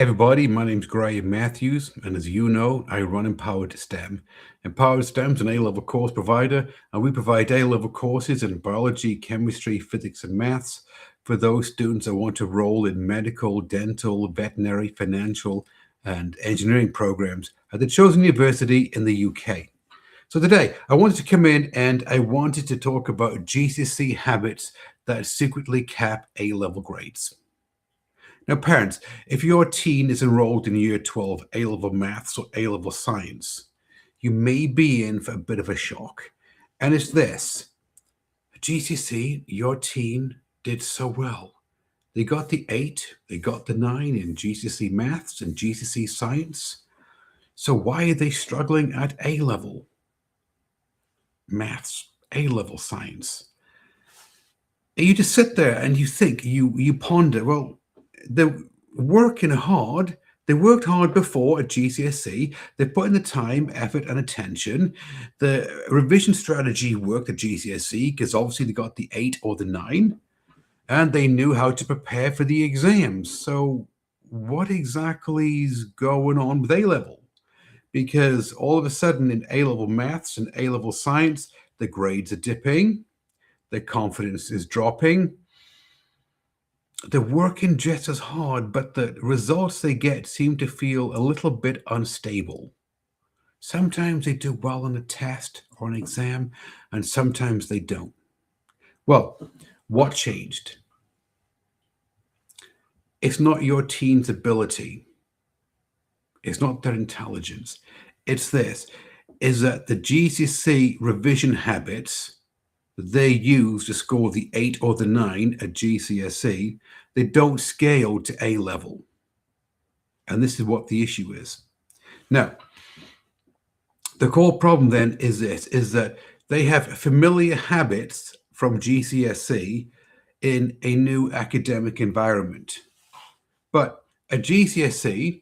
Everybody, my name's Graham Matthews, and as you know, I run Empowered STEM. Empowered STEM is an A-level course provider, and we provide A-level courses in biology, chemistry, physics, and maths for those students that want to enroll in medical, dental, veterinary, financial, and engineering programs at the chosen university in the UK. So today, I wanted to come in and I wanted to talk about GCSE habits that secretly cap A-level grades. Now, parents, if your teen is enrolled in Year 12 A level maths or A level science, you may be in for a bit of a shock. And it's this: GCSE, your teen did so well. They got the 8, they got the 9 in GCSE maths and GCSE science. So why are they struggling at A level maths, A level science? And you just sit there and you think, you ponder, well, they're working hard. They worked hard before at GCSE. They put in the time, effort, and attention. The revision strategy worked at GCSE because obviously they got the 8 or the 9, and they knew how to prepare for the exams. So, what exactly is going on with A level? Because all of a sudden in A level maths and A level science, the grades are dipping, their confidence is dropping, they're working just as hard, but the results they get seem to feel a little bit unstable. Sometimes they do well on a test or an exam, and sometimes they don't. Well, what changed? It's not your teen's ability, it's not their intelligence. It's this: is that the GCSE revision habits they use to score the 8 or the 9 at GCSE, they don't scale to A level. And this is what the issue is. Now, the core problem then is this: is that they have familiar habits from GCSE in a new academic environment. But at GCSE,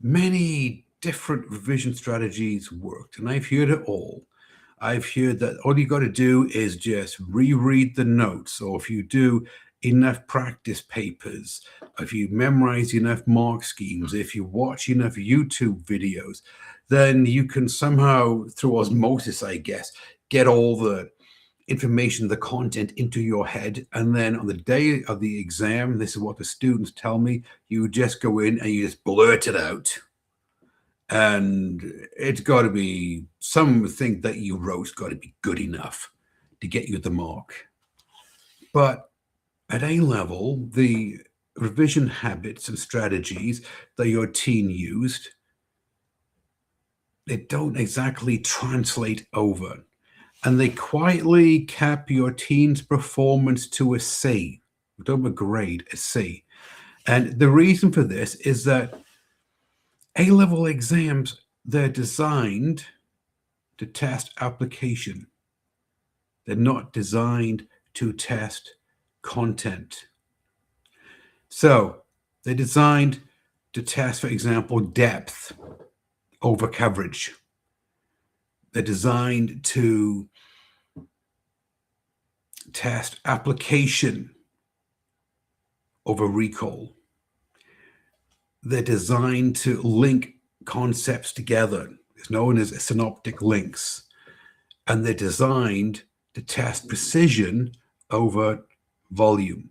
many different revision strategies worked, and I've heard it all. I've heard that all you got to do is just reread the notes, or if you do enough practice papers, if you memorize enough mark schemes, if you watch enough YouTube videos, then you can somehow, through osmosis, I guess, get all the information, the content into your head. And then on the day of the exam, this is what the students tell me, you just go in and you just blurt it out, and it's got to be something that you wrote's got to be good enough to get you the mark. But at A level, the revision habits and strategies that your teen used, they don't exactly translate over, and they quietly cap your teen's performance to a C. We don't have a grade, a C. And the reason for this is that A level exams, they're designed to test application. They're not designed to test content. So they're designed to test, for example, depth over coverage. They're designed to test application over recall. They're designed to link concepts together. It's known as synoptic links. And they're designed to test precision over volume.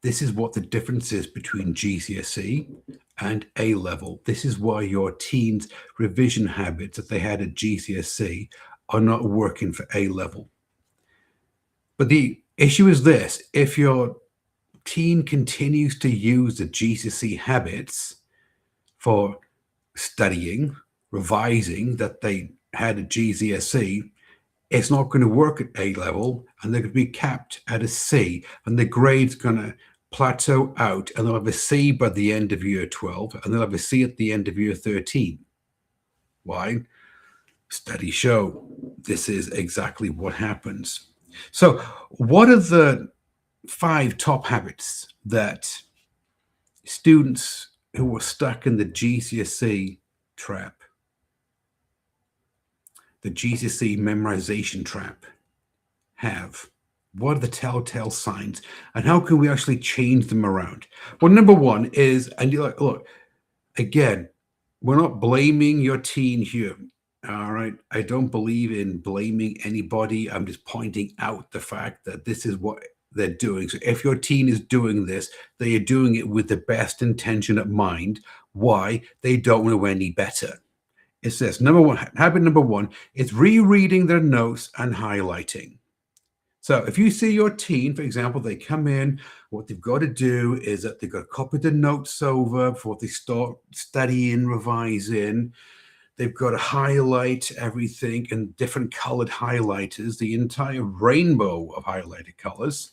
This is what the difference is between GCSE and A level. This is why your teens' revision habits that they had at GCSE are not working for A level. But the issue is this: if your teen continues to use the GCSE habits for studying, revising that they had at GCSE, it's not going to work at A level, and they're going to be capped at a C, and the grade's going to plateau out, and they'll have a C by the end of year 12, and they'll have a C at the end of year 13. Why? Studies show this is exactly what happens. So, what are the 5 top habits that students who are stuck in the GCSE trap, the GCSE memorization trap, have What are the telltale signs? And how can we actually change them around? Well, number one is, and you're like, look, again, we're not blaming your teen here. All right. I don't believe in blaming anybody. I'm just pointing out the fact that this is what they're doing. So if your teen is doing this, they are doing it with the best intention at mind. Why? They don't know any better. It's this. Number one, habit number one is rereading their notes and highlighting. So if you see your teen, for example, they come in, what they've got to do is that they've got to copy the notes over before they start studying, revising. They've got to highlight everything in different colored highlighters, the entire rainbow of highlighted colors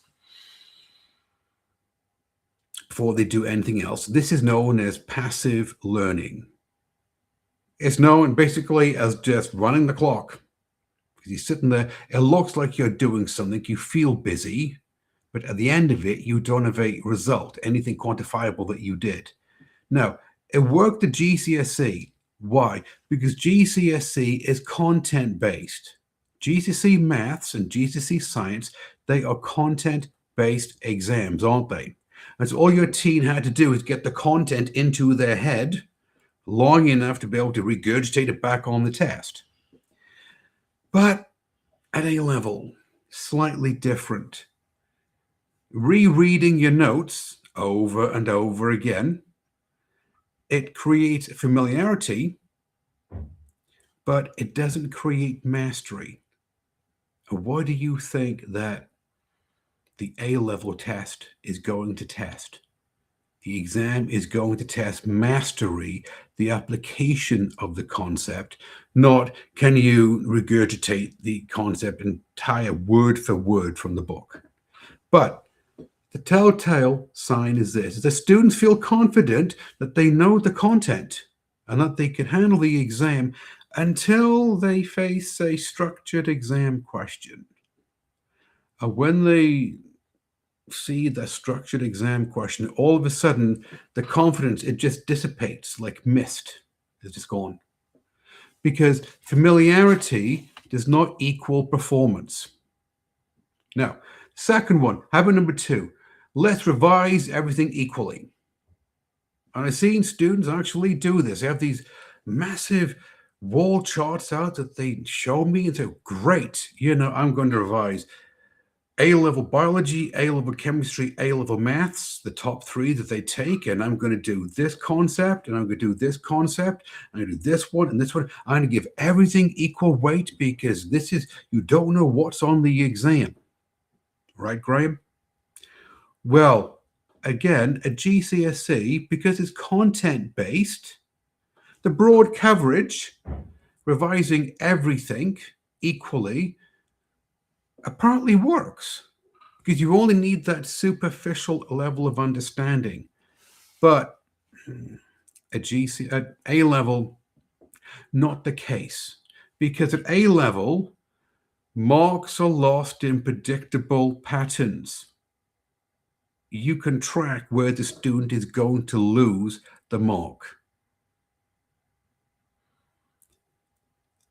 before they do anything else. This is known as passive learning. It's known basically as just running the clock. Because you're sitting there, it looks like you're doing something, you feel busy, but at the end of it, you don't have a result, anything quantifiable that you did. Now, it worked at GCSE. Why? Because GCSE is content-based. GCSE maths and GCSE science, they are content-based exams, aren't they? And so all your teen had to do is get the content into their head long enough to be able to regurgitate it back on the test. But at A level, slightly different. Rereading your notes over and over again, it creates familiarity, but it doesn't create mastery. Why do you think that the A level test is going to test? The exam is going to test mastery, the application of the concept, not can you regurgitate the concept entire word for word from the book. But the telltale sign is this: the students feel confident that they know the content and that they can handle the exam until they face a structured exam question. And when they see the structured exam question, all of a sudden the confidence, it just dissipates like mist. It's just gone. Because familiarity does not equal performance. Now, second one, habit number two, let's revise everything equally. And I've seen students actually do this. They have these massive wall charts out that they show me and say, great, I'm going to revise A-level biology, A-level chemistry, A-level maths, the top three that they take, and I'm going to do this concept, and I'm going to do this concept, and I'm going to do this one and this one. I'm going to give everything equal weight because you don't know what's on the exam. Right, Graham? Well, again, at GCSE, because it's content-based, the broad coverage, revising everything equally, apparently works because you only need that superficial level of understanding. But at A level, not the case, because at A level, marks are lost in predictable patterns. You can track where the student is going to lose the mark.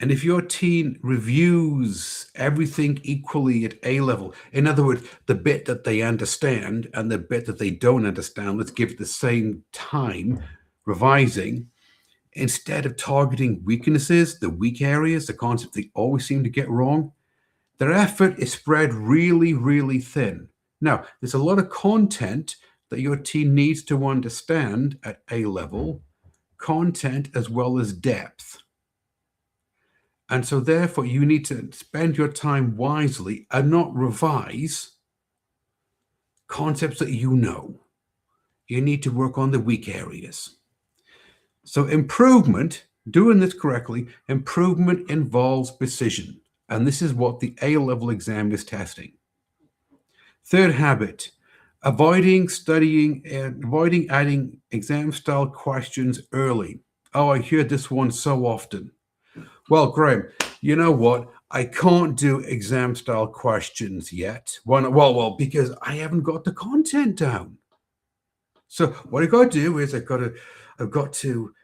And if your teen reviews everything equally at A level, in other words, the bit that they understand and the bit that they don't understand, let's give it the same time revising, instead of targeting weaknesses, the weak areas, the concepts they always seem to get wrong, their effort is spread really, really thin. Now, there's a lot of content that your teen needs to understand at A level, content as well as depth. And so therefore, you need to spend your time wisely and not revise concepts that you know. You need to work on the weak areas. So improvement, doing this correctly, improvement involves precision. And this is what the A-level exam is testing. Third habit, avoiding adding exam-style questions early. Oh, I hear this one so often. Well, Graham, you know what? I can't do exam-style questions yet. Well, because I haven't got the content down. So what I've got to do is I've got to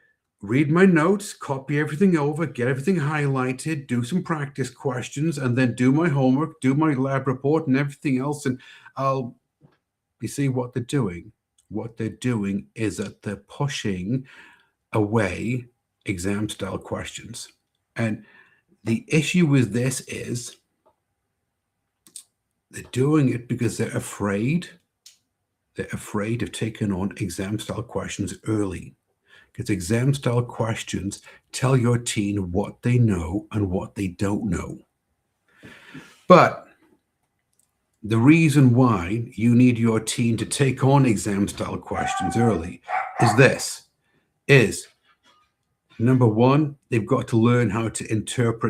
read my notes, copy everything over, get everything highlighted, do some practice questions, and then do my homework, do my lab report, and everything else. And you see what they're doing? What they're doing is that they're pushing away exam style questions. And the issue with this is they're doing it because they're afraid. They're afraid of taking on exam style questions early. Because exam style questions tell your teen what they know and what they don't know. But the reason why you need your teen to take on exam style questions early is number one, they've got to learn how to interpret